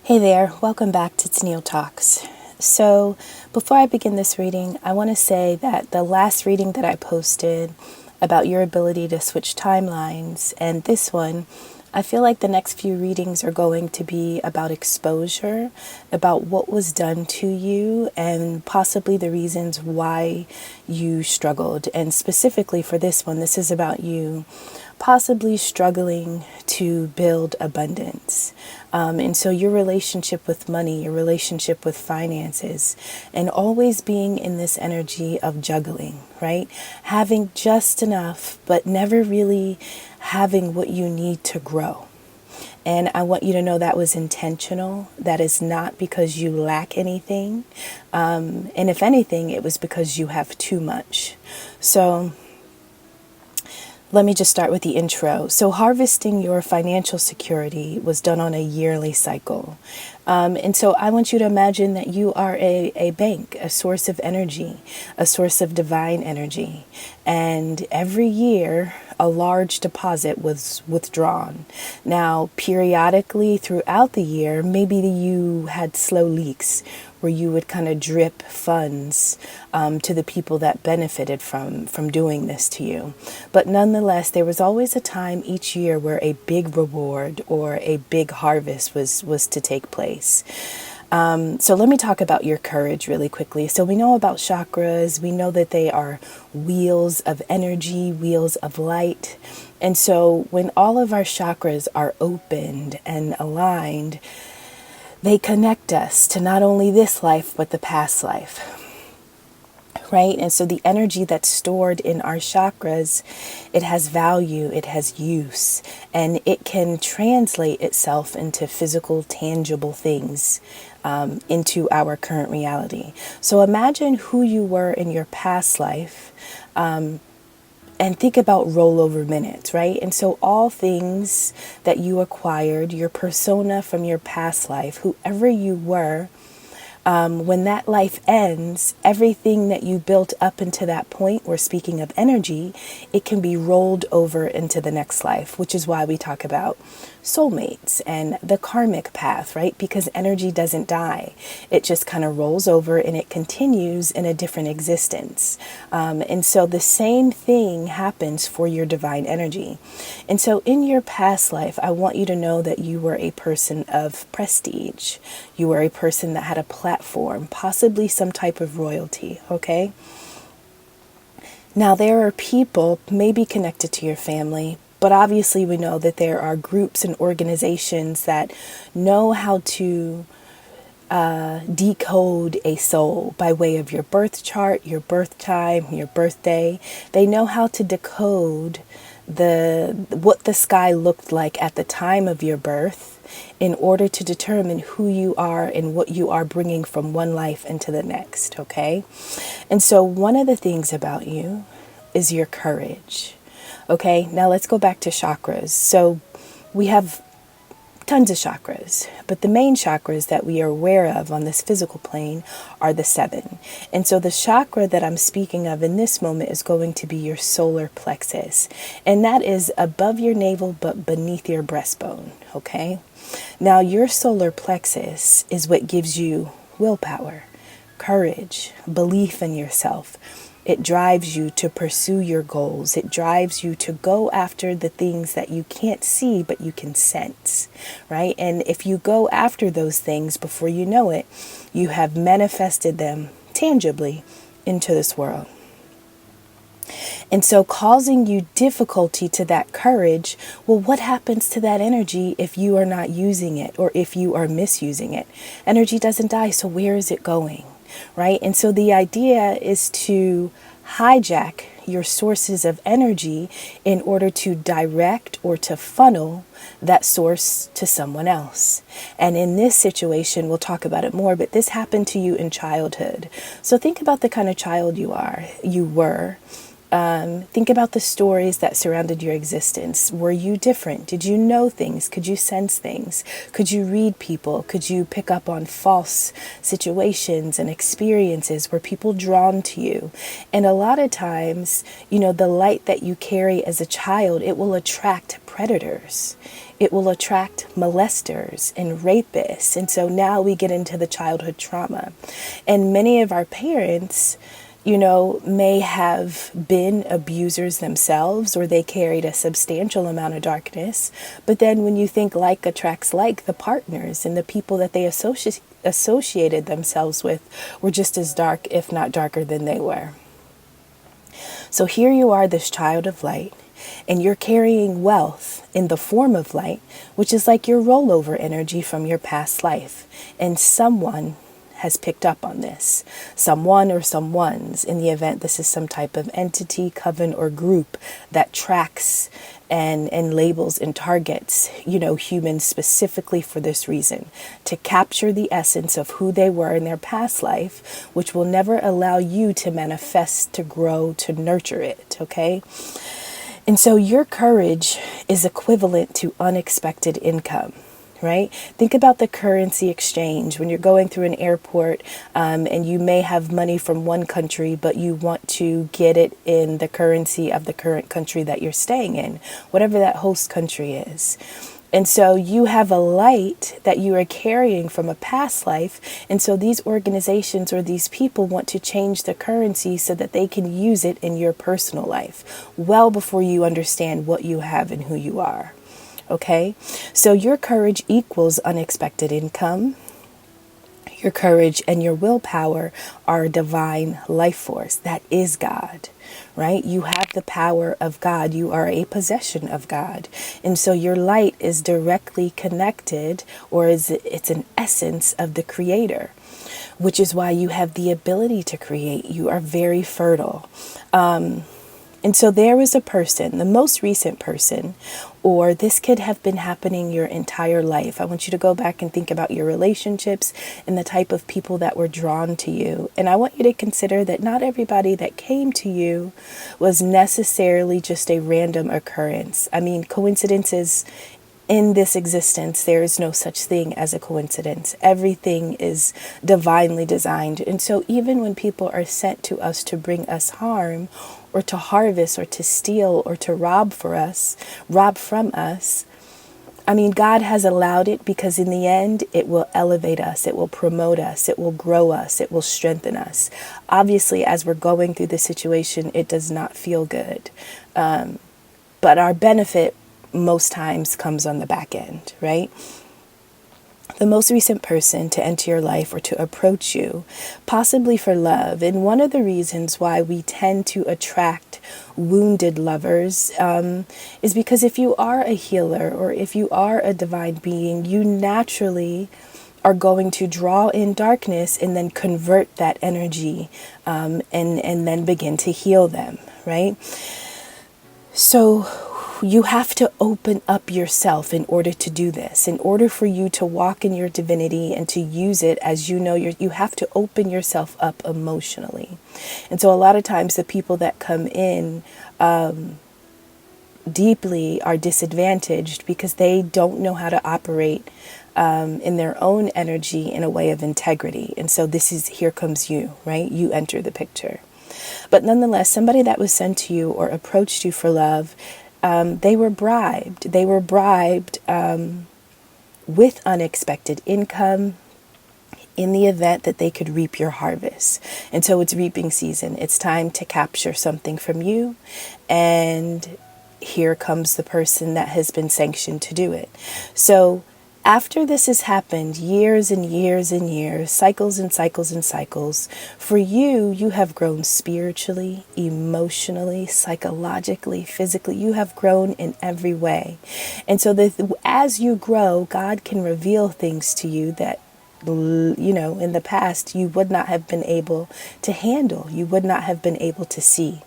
Hey there, welcome back to Tennille Talks. So, before I begin this reading, I want to say that the last reading that I posted about your ability to switch timelines and this one, I feel like the next few readings are going to be about exposure, about what was done to you, and possibly the reasons why you struggled. And specifically for this one, this is about you possibly struggling to build abundance. And so your relationship with money, your relationship with finances, and always being in this energy of juggling, right? Having just enough, but never really having what you need to grow. And I want you to know that was intentional. That is not because you lack anything. And if anything, it was because you have too much. So let me just start with the intro. So harvesting your financial security was done on a yearly cycle. And so I want you to imagine that you are a bank, a source of energy, a source of divine energy. And every year, a large deposit was withdrawn. Now, periodically throughout the year, maybe you had slow leaks where you would kind of drip funds to the people that benefited from doing this to you. But nonetheless, there was always a time each year where a big reward or a big harvest was to take place. So let me talk about your courage really quickly. So we know about chakras. We know that they are wheels of energy, wheels of light. And so when all of our chakras are opened and aligned, they connect us to not only this life, but the past life. Right? And so the energy that's stored in our chakras, it has value, it has use, and it can translate itself into physical, tangible things into our current reality. So imagine who you were in your past life and think about rollover minutes, right? And so all things that you acquired, your persona from your past life, whoever you were, when that life ends, everything that you built up into that point, we're speaking of energy, it can be rolled over into the next life, which is why we talk about soulmates and the karmic path, right? Because energy doesn't die. It just kind of rolls over and it continues in a different existence. And so the same thing happens for your divine energy. And so in your past life, I want you to know that you were a person of prestige. You were a person that had a platform, possibly some type of royalty, okay? Now, there are people maybe connected to your family, but obviously we know that there are groups and organizations that know how to decode a soul by way of your birth chart, your birth time, your birthday. They know how to decode what the sky looked like at the time of your birth in order to determine who you are and what you are bringing from one life into the next, okay? And so one of the things about you is your courage. Okay, now let's go back to chakras. So we have tons of chakras, but the main chakras that we are aware of on this physical plane are the 7. And so the chakra that I'm speaking of in this moment is going to be your solar plexus. And that is above your navel, but beneath your breastbone. Okay, now your solar plexus is what gives you willpower, courage, belief in yourself. It drives you to pursue your goals. It drives you to go after the things that you can't see, but you can sense, right? And if you go after those things before you know it, you have manifested them tangibly into this world. And so causing you difficulty to that courage, well, what happens to that energy if you are not using it or if you are misusing it? Energy doesn't die, so where is it going? Right? And so the idea is to hijack your sources of energy in order to direct or to funnel that source to someone else. And in this situation, we'll talk about it more, but this happened to you in childhood. So think about the kind of child you were. Think about the stories that surrounded your existence. Were you different? Did you know things? Could you sense things? Could you read people? Could you pick up on false situations and experiences? Were people drawn to you? And a lot of times, the light that you carry as a child, it will attract predators. It will attract molesters and rapists. And so now we get into the childhood trauma. And many of our parents, may have been abusers themselves, or they carried a substantial amount of darkness. But then when you think like attracts like, the partners and the people that they associated themselves with were just as dark, if not darker than they were. So here you are, this child of light, and you're carrying wealth in the form of light, which is like your rollover energy from your past life. And someone has picked up on this. Someone or someones, in the event this is some type of entity, coven, or group that tracks and labels and targets, humans specifically for this reason, to capture the essence of who they were in their past life, which will never allow you to manifest, to grow, to nurture it, okay? And so your courage is equivalent to unexpected income. Right? Think about the currency exchange when you're going through an airport and you may have money from one country, but you want to get it in the currency of the current country that you're staying in, whatever that host country is. And so you have a light that you are carrying from a past life. And so these organizations or these people want to change the currency so that they can use it in your personal life well before you understand what you have and who you are. Okay, so your courage equals unexpected income. Your courage and your willpower are a divine life force. That is God, right? You have the power of God. You are a possession of God. And so your light is directly connected, or it's an essence of the Creator, which is why you have the ability to create. You are very fertile. And so there was a person, the most recent person, or this could have been happening your entire life. I want you to go back and think about your relationships and the type of people that were drawn to you. And I want you to consider that not everybody that came to you was necessarily just a random occurrence. I mean, coincidences in this existence, there is no such thing as a coincidence. Everything is divinely designed. And so even when people are sent to us to bring us harm, or to harvest, or to steal, or to rob from us, I mean, God has allowed it because in the end, it will elevate us, it will promote us, it will grow us, it will strengthen us. Obviously, as we're going through the situation, it does not feel good. But our benefit most times comes on the back end, right? The most recent person to enter your life or to approach you, possibly for love. And one of the reasons why we tend to attract wounded lovers is because if you are a healer or if you are a divine being, you naturally are going to draw in darkness and then convert that energy and then begin to heal them, right? So you have to open up yourself in order to do this. In order for you to walk in your divinity and to use it as you know, you have to open yourself up emotionally. And so a lot of times the people that come in deeply are disadvantaged because they don't know how to operate in their own energy in a way of integrity. And so here comes you, right? You enter the picture. But nonetheless, somebody that was sent to you or approached you for love, they were bribed. They were bribed with unexpected income in the event that they could reap your harvest. And so it's reaping season. It's time to capture something from you. And here comes the person that has been sanctioned to do it. So after this has happened, years and years and years, cycles and cycles and cycles, for you, you have grown spiritually, emotionally, psychologically, physically. You have grown in every way. And so as you grow, God can reveal things to you that, in the past, you would not have been able to handle. You would not have been able to see.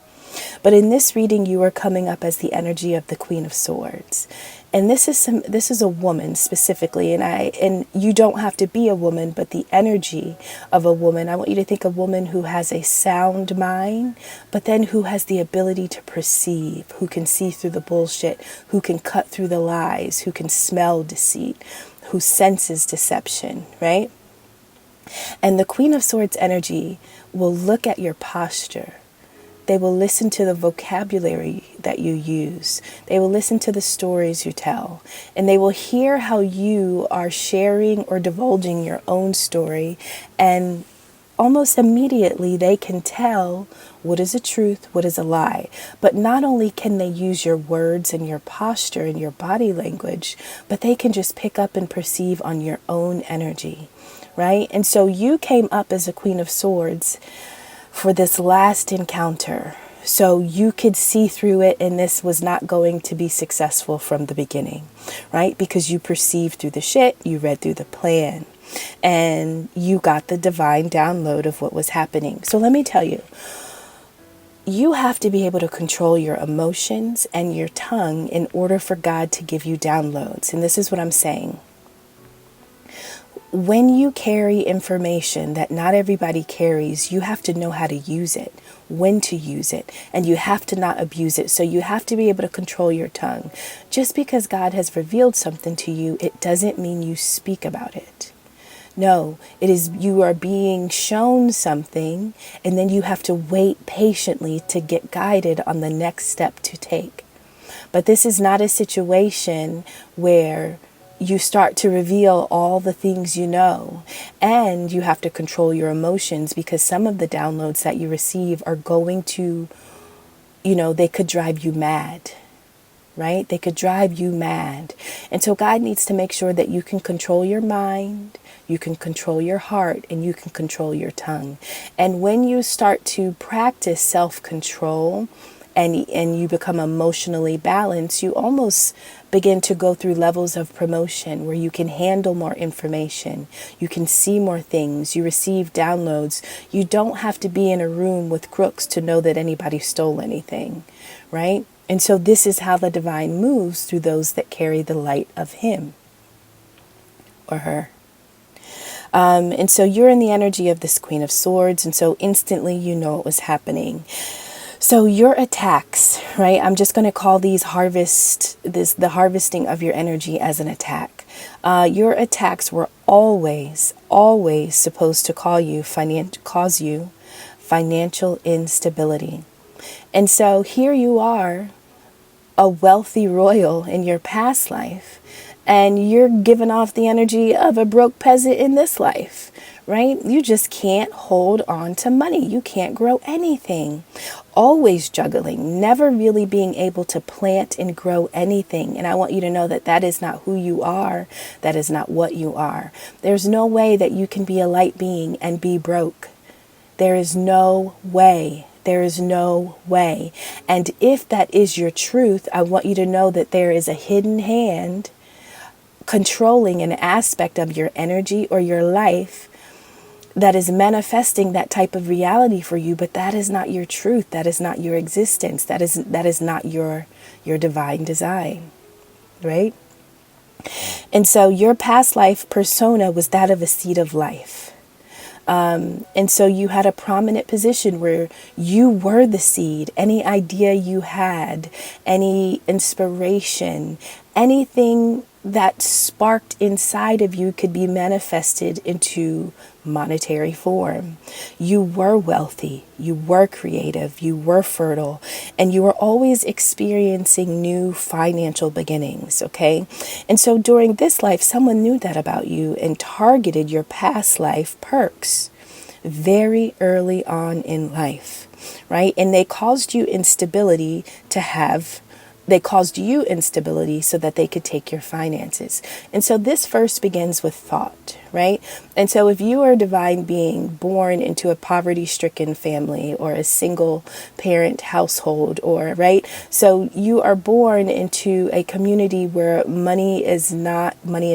But in this reading, you are coming up as the energy of the Queen of Swords. And this is a woman specifically, and you don't have to be a woman, but the energy of a woman. I want you to think a woman who has a sound mind, but then who has the ability to perceive, who can see through the bullshit, who can cut through the lies, who can smell deceit, who senses deception, right? And the Queen of Swords energy will look at your posture. They will listen to the vocabulary that you use. They will listen to the stories you tell. And they will hear how you are sharing or divulging your own story. And almost immediately they can tell what is a truth, what is a lie. But not only can they use your words and your posture and your body language, but they can just pick up and perceive on your own energy, right? And so you came up as a Queen of Swords for this last encounter, so you could see through it, and this was not going to be successful from the beginning, right? Because you perceived through the shit, you read through the plan, and you got the divine download of what was happening. So let me tell you, you have to be able to control your emotions and your tongue in order for God to give you downloads. And this is what I'm saying. When you carry information that not everybody carries, you have to know how to use it, when to use it, and you have to not abuse it. So you have to be able to control your tongue. Just because God has revealed something to you, it doesn't mean you speak about it. No, it is you are being shown something, and then you have to wait patiently to get guided on the next step to take. But this is not a situation where you start to reveal all the things you know, and you have to control your emotions, because some of the downloads that you receive are going to, they could drive you mad, right? They could drive you mad. And so God needs to make sure that you can control your mind, you can control your heart, and you can control your tongue. And when you start to practice self-control and you become emotionally balanced, you almost begin to go through levels of promotion where you can handle more information. You can see more things. You receive downloads. You don't have to be in a room with crooks to know that anybody stole anything, right? And so this is how the divine moves through those that carry the light of him or her. And so you're in the energy of this Queen of Swords. And so instantly you know what was happening. So your attacks, right? I'm just going to call these the harvesting of your energy as an attack. Your attacks were always supposed to cause you financial instability. And so here you are, a wealthy royal in your past life, and you're giving off the energy of a broke peasant in this life, right? You just can't hold on to money. You can't grow anything. Always juggling, never really being able to plant and grow anything. And I want you to know that that is not who you are. That is not what you are. There's no way that you can be a light being and be broke. There is no way. There is no way. And if that is your truth, I want you to know that there is a hidden hand controlling an aspect of your energy or your life that is manifesting that type of reality for you, but that is not your truth. That is not your existence. That is not your divine design, right? And so your past life persona was that of a seed of life. And so you had a prominent position where you were the seed. Any idea you had, any inspiration, anything that sparked inside of you could be manifested into monetary form. You were wealthy, you were creative, you were fertile, and you were always experiencing new financial beginnings, okay? And so during this life, someone knew that about you and targeted your past life perks very early on in life, right? And they caused you instability so that they could take your finances. And so this first begins with thought, right? And so if you are a divine being born into a poverty-stricken family or a single parent household, or right, so you are born into a community where money is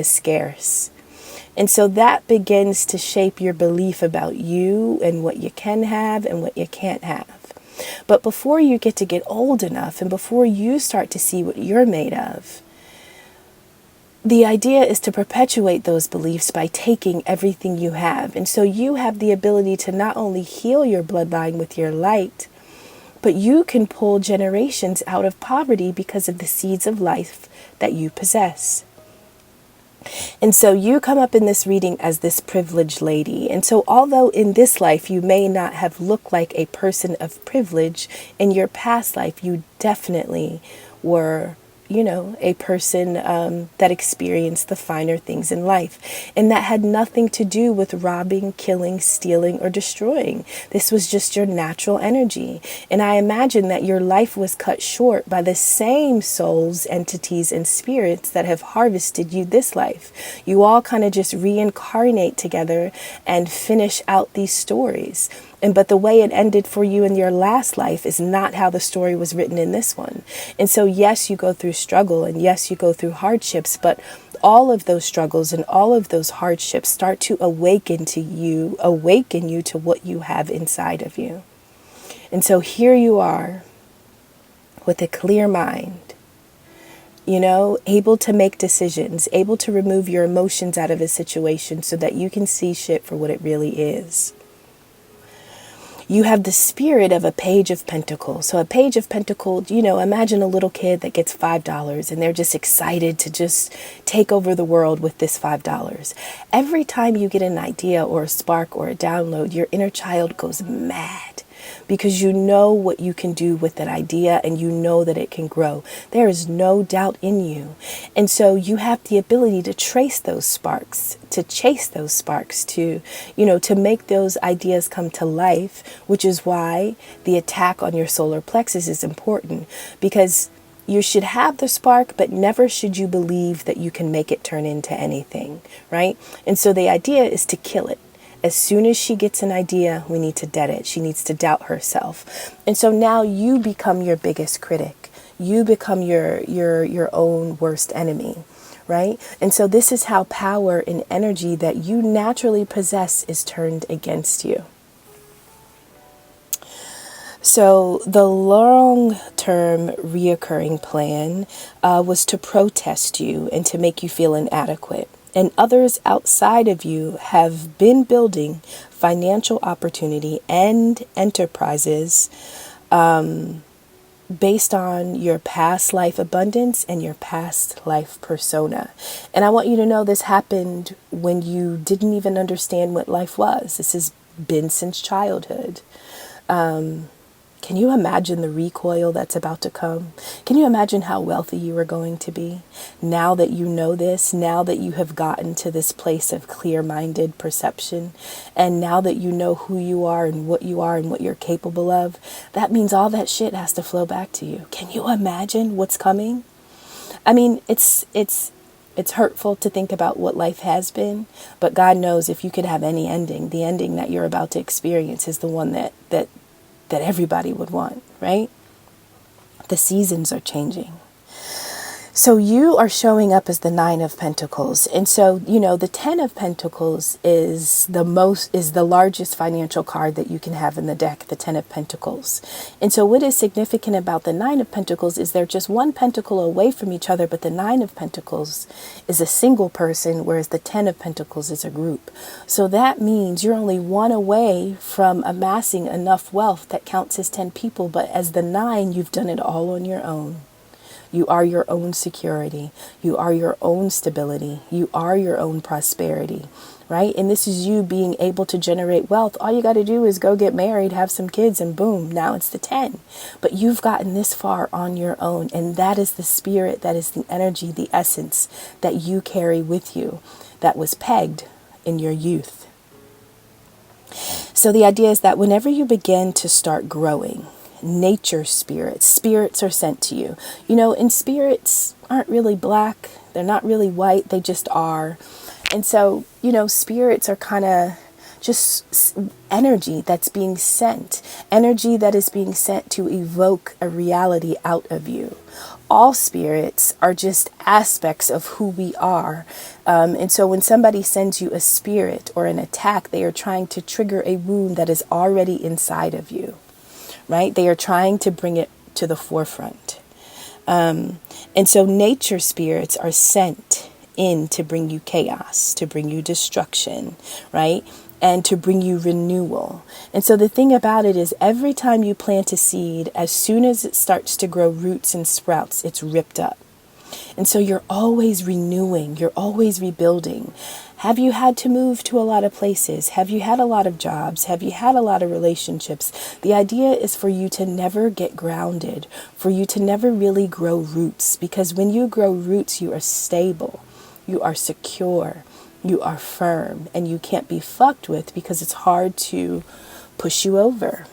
scarce. And so that begins to shape your belief about you and what you can have and what you can't have. But before you get old enough and before you start to see what you're made of, the idea is to perpetuate those beliefs by taking everything you have. And so you have the ability to not only heal your bloodline with your light, but you can pull generations out of poverty because of the seeds of life that you possess. And so you come up in this reading as this privileged lady. And so although in this life you may not have looked like a person of privilege, in your past life you definitely were, a person that experienced the finer things in life. And that had nothing to do with robbing, killing, stealing, or destroying. This was just your natural energy. And I imagine that your life was cut short by the same souls, entities, and spirits that have harvested you this life. You all kind of just reincarnate together and finish out these stories. But the way it ended for you in your last life is not how the story was written in this one. And so, yes, you go through struggle, and yes, you go through hardships, but all of those struggles and all of those hardships start to awaken you to what you have inside of you. And so here you are with a clear mind, able to make decisions, able to remove your emotions out of a situation so that you can see shit for what it really is. You have the spirit of a page of pentacles. So a page of pentacles, imagine a little kid that gets $5 and they're just excited to just take over the world with this $5. Every time you get an idea or a spark or a download, your inner child goes mad, because you know what you can do with that idea and you know that it can grow. There is no doubt in you. And so you have the ability to trace those sparks, to chase those sparks, to make those ideas come to life, which is why the attack on your solar plexus is important, because you should have the spark, but never should you believe that you can make it turn into anything, right? And so the idea is to kill it. As soon as she gets an idea, we need to dead it. She needs to doubt herself. And so now you become your biggest critic. You become your own worst enemy, right? And so this is how power and energy that you naturally possess is turned against you. So the long-term reoccurring plan was to protest you and to make you feel inadequate. And others outside of you have been building financial opportunity and enterprises based on your past life abundance and your past life persona. And I want you to know this happened when you didn't even understand what life was. This has been since childhood. Can you imagine the recoil that's about to come? Can you imagine how wealthy you are going to be? Now that you know this, now that you have gotten to this place of clear-minded perception, and now that you know who you are and what you're capable of, that means all that shit has to flow back to you. Can you imagine what's coming? I mean, it's hurtful to think about what life has been, but God knows if you could have any ending, the ending that you're about to experience is the one that everybody would want, right? The seasons are changing. So you are showing up as the 9 of Pentacles. And so, the 10 of Pentacles is the largest financial card that you can have in the deck, the 10 of Pentacles. And so what is significant about the 9 of Pentacles is they're just one pentacle away from each other, but the 9 of Pentacles is a single person, whereas the 10 of Pentacles is a group. So that means you're only one away from amassing enough wealth that counts as 10 people, but as the 9, you've done it all on your own. You are your own security. You are your own stability. You are your own prosperity, right? And this is you being able to generate wealth. All you got to do is go get married, have some kids, and boom, now it's the 10. But you've gotten this far on your own. And that is the spirit, that is the energy, the essence that you carry with you that was pegged in your youth. So the idea is that whenever you begin to start growing, nature spirits are sent to you, and spirits aren't really black, they're not really white, they just are. And so spirits are kind of just energy that's being sent, energy that is being sent to evoke a reality out of you. All spirits are just aspects of who we are. And so when somebody sends you a spirit or an attack, they are trying to trigger a wound that is already inside of you. Right? They are trying to bring it to the forefront. And so nature spirits are sent in to bring you chaos, to bring you destruction, right? And to bring you renewal. And so the thing about it is, every time you plant a seed, as soon as it starts to grow roots and sprouts, it's ripped up. And so you're always renewing, you're always rebuilding. Have you had to move to a lot of places? Have you had a lot of jobs? Have you had a lot of relationships? The idea is for you to never get grounded, for you to never really grow roots, because when you grow roots, you are stable, you are secure, you are firm, and you can't be fucked with because it's hard to push you over.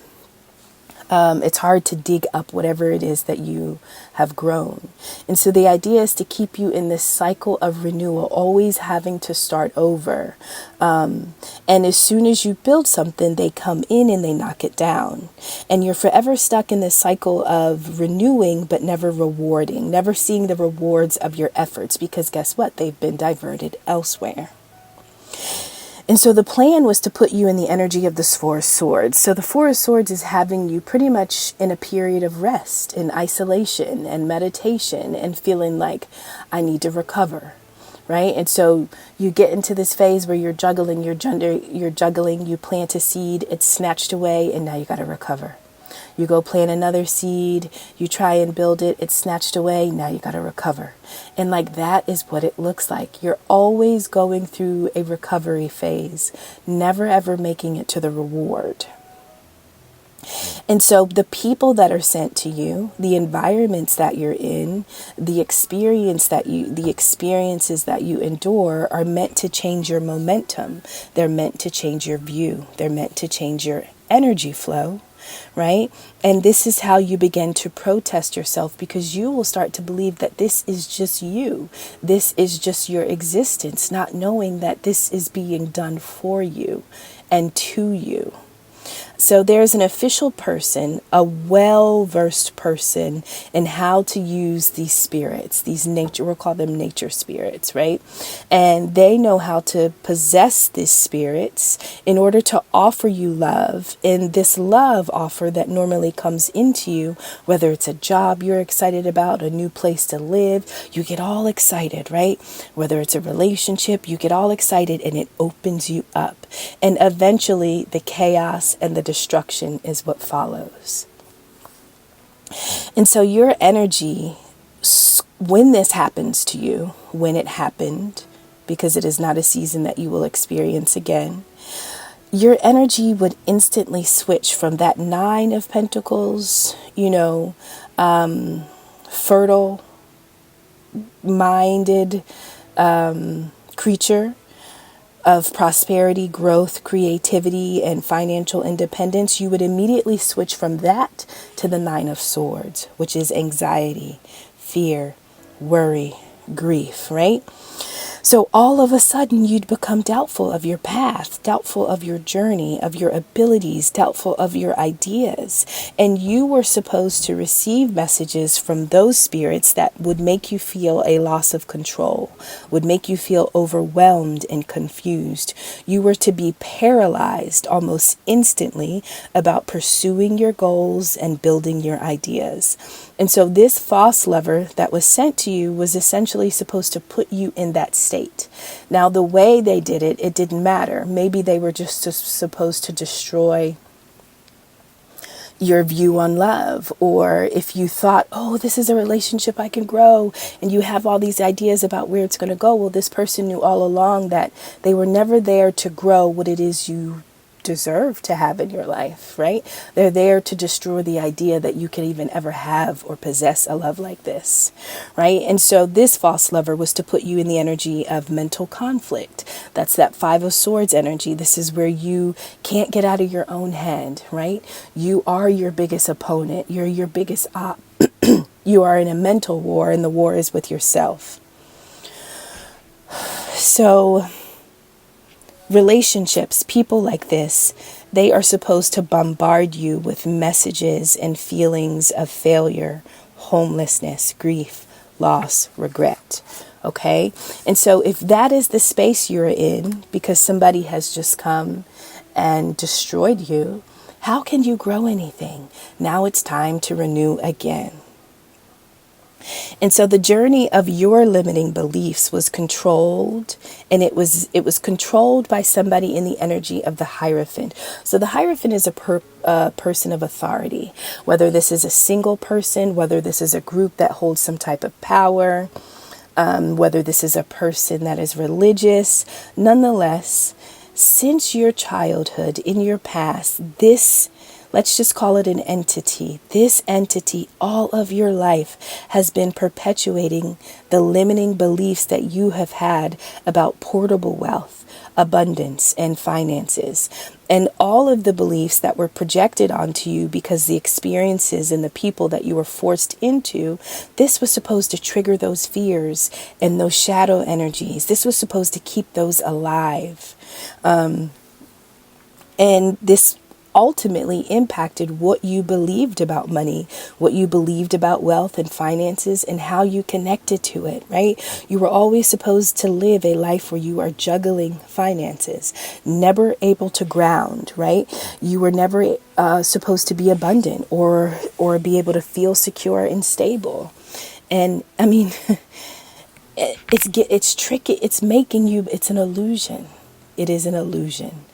It's hard to dig up whatever it is that you have grown. And so the idea is to keep you in this cycle of renewal, always having to start over. And as soon as you build something, they come in and they knock it down. And you're forever stuck in this cycle of renewing, but never rewarding, never seeing the rewards of your efforts, because guess what? They've been diverted elsewhere. And so the plan was to put you in the energy of the Four of Swords. So the Four of Swords is having you pretty much in a period of rest and isolation and meditation and feeling like, I need to recover, right? And so you get into this phase where you're juggling, you plant a seed, it's snatched away, and now you got to recover. You go plant another seed, you try and build it, it's snatched away, now you got to recover. And like that is what it looks like. You're always going through a recovery phase, never ever making it to the reward. And so the people that are sent to you, the environments that you're in, the experiences that you endure are meant to change your momentum. They're meant to change your view. They're meant to change your energy flow. Right? And this is how you begin to protest yourself, because you will start to believe that this is just you. This is just your existence, not knowing that this is being done for you and to you. So there's an official person, a well-versed person in how to use these spirits, we'll call them nature spirits, right? And they know how to possess these spirits in order to offer you love. And this love offer that normally comes into you, whether it's a job you're excited about, a new place to live, you get all excited, right? Whether it's a relationship, you get all excited and it opens you up. And eventually the chaos and the destruction is what follows. And so your energy, when this happens to you, when it happened, because it is not a season that you will experience again, your energy would instantly switch from that Nine of Pentacles, fertile minded creature of prosperity, growth, creativity, and financial independence. You would immediately switch from that to the Nine of Swords, which is anxiety, fear, worry, grief, right? So all of a sudden you'd become doubtful of your path, doubtful of your journey, of your abilities, doubtful of your ideas. And you were supposed to receive messages from those spirits that would make you feel a loss of control, would make you feel overwhelmed and confused. You were to be paralyzed almost instantly about pursuing your goals and building your ideas. And so this false lover that was sent to you was essentially supposed to put you in that state. Now, the way they did it, it didn't matter. Maybe they were just supposed to destroy your view on love. Or if you thought, oh, this is a relationship I can grow, and you have all these ideas about where it's going to go. Well, this person knew all along that they were never there to grow what it is you deserve to have in your life, right? They're there to destroy the idea that you can even ever have or possess a love like this, right? And so this false lover was to put you in the energy of mental conflict. That's that Five of Swords energy. This is where you can't get out of your own head, right? You are your biggest opponent. You're your biggest op. You are in a mental war, and the war is with yourself. So relationships, people like this, they are supposed to bombard you with messages and feelings of failure, homelessness, grief, loss, regret. Okay? And so if that is the space you're in, because somebody has just come and destroyed you, how can you grow anything? Now it's time to renew again. And so the journey of your limiting beliefs was controlled, and it was controlled by somebody in the energy of the Hierophant. So the Hierophant is a person of authority, whether this is a single person, whether this is a group that holds some type of power, whether this is a person that is religious. Nonetheless, since your childhood, in your past, this, let's just call it an entity. This entity, all of your life, has been perpetuating the limiting beliefs that you have had about portable wealth, abundance, and finances. And all of the beliefs that were projected onto you because the experiences and the people that you were forced into, this was supposed to trigger those fears and those shadow energies. This was supposed to keep those alive. And this ultimately impacted what you believed about money, what you believed about wealth and finances, and how you connected to it, right? You were always supposed to live a life where you are juggling finances, never able to ground, right? You were never supposed to be abundant or be able to feel secure and stable. And I mean, it's tricky. It's making you, it's an illusion. It is an illusion.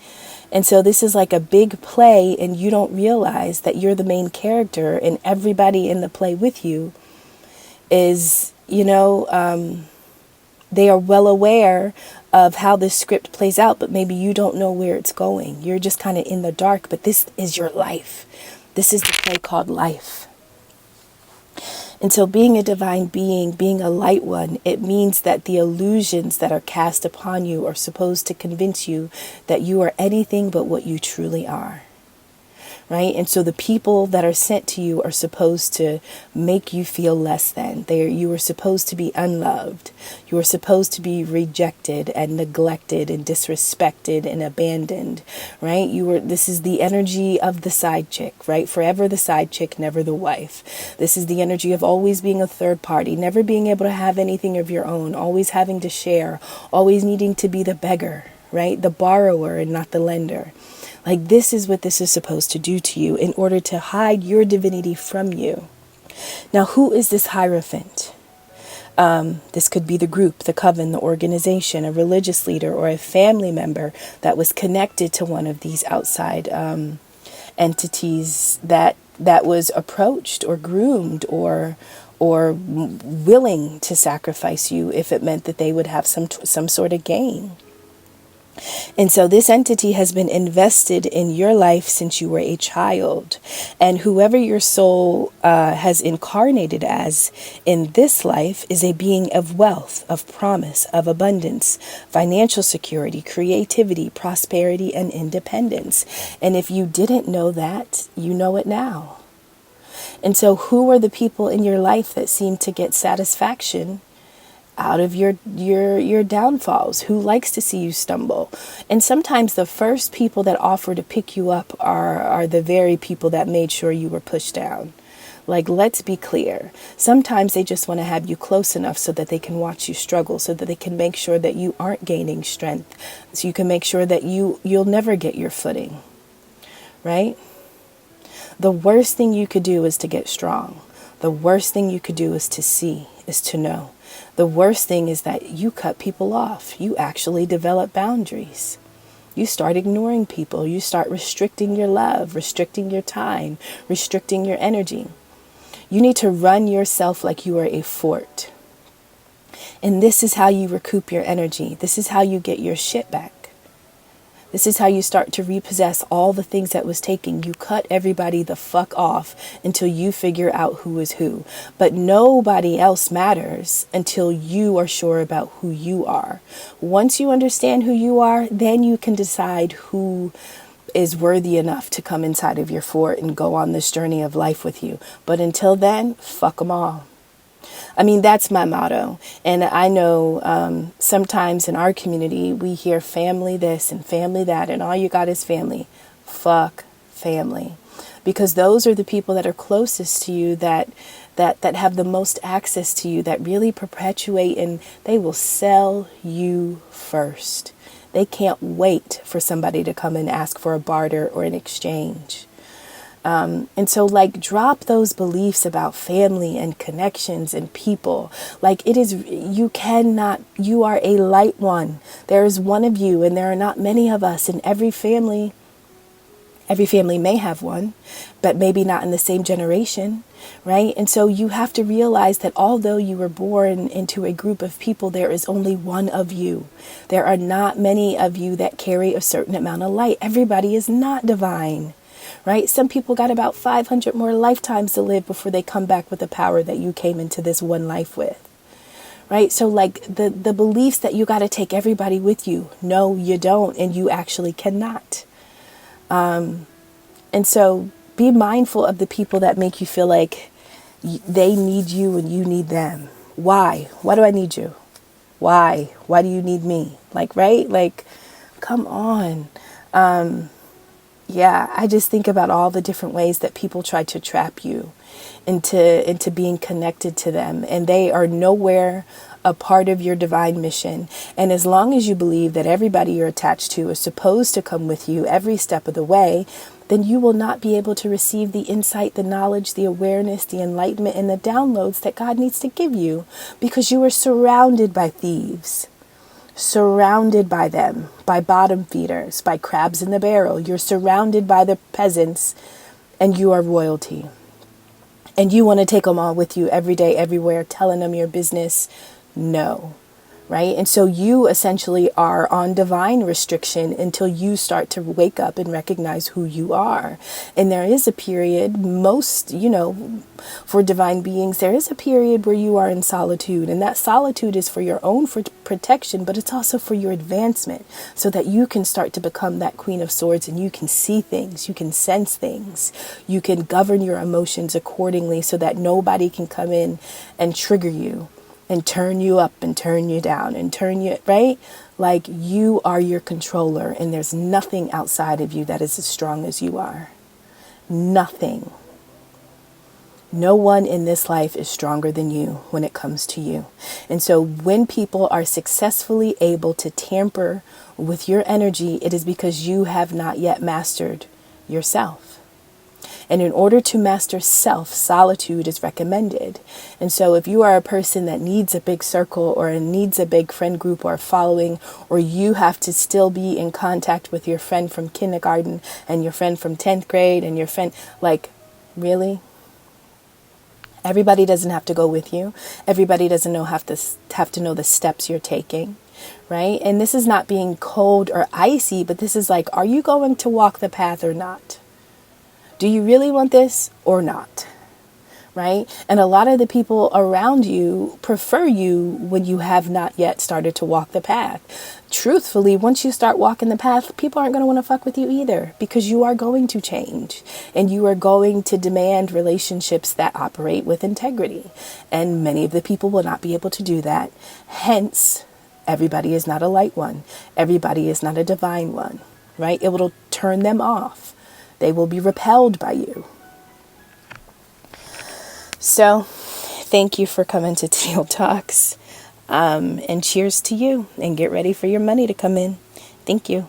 And so this is like a big play, and you don't realize that you're the main character, and everybody in the play with you is, they are well aware of how this script plays out, but maybe you don't know where it's going. You're just kind of in the dark, but this is your life. This is the play called life. And so being a divine being, being a light one, it means that the illusions that are cast upon you are supposed to convince you that you are anything but what you truly are. Right? And so the people that are sent to you are supposed to make you feel less than. You are supposed to be unloved. You are supposed to be rejected and neglected and disrespected and abandoned. Right? This is the energy of the side chick, right? Forever the side chick, never the wife. This is the energy of always being a third party, never being able to have anything of your own, always having to share, always needing to be the beggar, right? The borrower and not the lender. Like, this is what this is supposed to do to you in order to hide your divinity from you. Now, who is this Hierophant? This could be the group, the coven, the organization, a religious leader, or a family member that was connected to one of these outside entities that was approached or groomed or willing to sacrifice you if it meant that they would have some sort of gain. And so this entity has been invested in your life since you were a child. And whoever your soul has incarnated as in this life is a being of wealth, of promise, of abundance, financial security, creativity, prosperity, and independence. And if you didn't know that, you know it now. And so who are the people in your life that seem to get satisfaction out of your downfalls? Who likes to see you stumble? And sometimes the first people that offer to pick you up are the very people that made sure you were pushed down. Like, let's be clear. Sometimes they just want to have you close enough so that they can watch you struggle, so that they can make sure that you aren't gaining strength, so you can make sure that you'll never get your footing, right? The worst thing you could do is to get strong. The worst thing you could do is to see, is to know. The worst thing is that you cut people off. You actually develop boundaries. You start ignoring people. You start restricting your love, restricting your time, restricting your energy. You need to run yourself like you are a fort. And this is how you recoup your energy. This is how you get your shit back. This is how you start to repossess all the things that was taken. You cut everybody the fuck off until you figure out who is who. But nobody else matters until you are sure about who you are. Once you understand who you are, then you can decide who is worthy enough to come inside of your fort and go on this journey of life with you. But until then, fuck them all. I mean, that's my motto. And I know sometimes in our community, we hear family this and family that, and all you got is family. Fuck family. Because those are the people that are closest to you, that have the most access to you, that really perpetuate, and they will sell you first. They can't wait for somebody to come and ask for a barter or an exchange. And so like drop those beliefs about family and connections and people. Like you are a light one. There is one of you and there are not many of us, and every family may have one, but maybe not in the same generation, right? And so you have to realize that although you were born into a group of people, there is only one of you. There are not many of you that carry a certain amount of light. Everybody is not divine, right? Some people got about 500 more lifetimes to live before they come back with the power that you came into this one life with. Right? So like the beliefs that you got to take everybody with you. No, you don't. And you actually cannot. And so be mindful of the people that make you feel like they need you and you need them. Why? Why do I need you? Why? Why do you need me? Like, right? Like, come on. Yeah, I just think about all the different ways that people try to trap you into being connected to them, and they are nowhere a part of your divine mission. And as long as you believe that everybody you're attached to is supposed to come with you every step of the way, then you will not be able to receive the insight, the knowledge, the awareness, the enlightenment, and the downloads that God needs to give you, because you are surrounded by thieves. Surrounded by them, by bottom feeders, by crabs in the barrel. You're surrounded by the peasants, and you are royalty. And you want to take them all with you every day, everywhere, telling them your business. No. Right? And so you essentially are on divine restriction until you start to wake up and recognize who you are. And there is a period, for divine beings, there is a period where you are in solitude. And that solitude is for your own protection, but it's also for your advancement, so that you can start to become that Queen of Swords, and you can see things, you can sense things, you can govern your emotions accordingly, so that nobody can come in and trigger you and turn you up and turn you down and turn you, right? Like, you are your controller, and there's nothing outside of you that is as strong as you are. Nothing. No one in this life is stronger than you when it comes to you. And so when people are successfully able to tamper with your energy, it is because you have not yet mastered yourself. And in order to master self, solitude is recommended. And so if you are a person that needs a big circle, or needs a big friend group or following, or you have to still be in contact with your friend from kindergarten and your friend from 10th grade and your friend, like, really? Everybody doesn't have to go with you. Everybody doesn't have to know the steps you're taking, right? And this is not being cold or icy, but this is like, are you going to walk the path or not? Do you really want this or not? Right? And a lot of the people around you prefer you when you have not yet started to walk the path. Truthfully, once you start walking the path, people aren't going to want to fuck with you either, because you are going to change, and you are going to demand relationships that operate with integrity. And many of the people will not be able to do that. Hence, everybody is not a light one. Everybody is not a divine one, right? It will turn them off. They will be repelled by you. So, thank you for coming to Teal Talks. And cheers to you. And get ready for your money to come in. Thank you.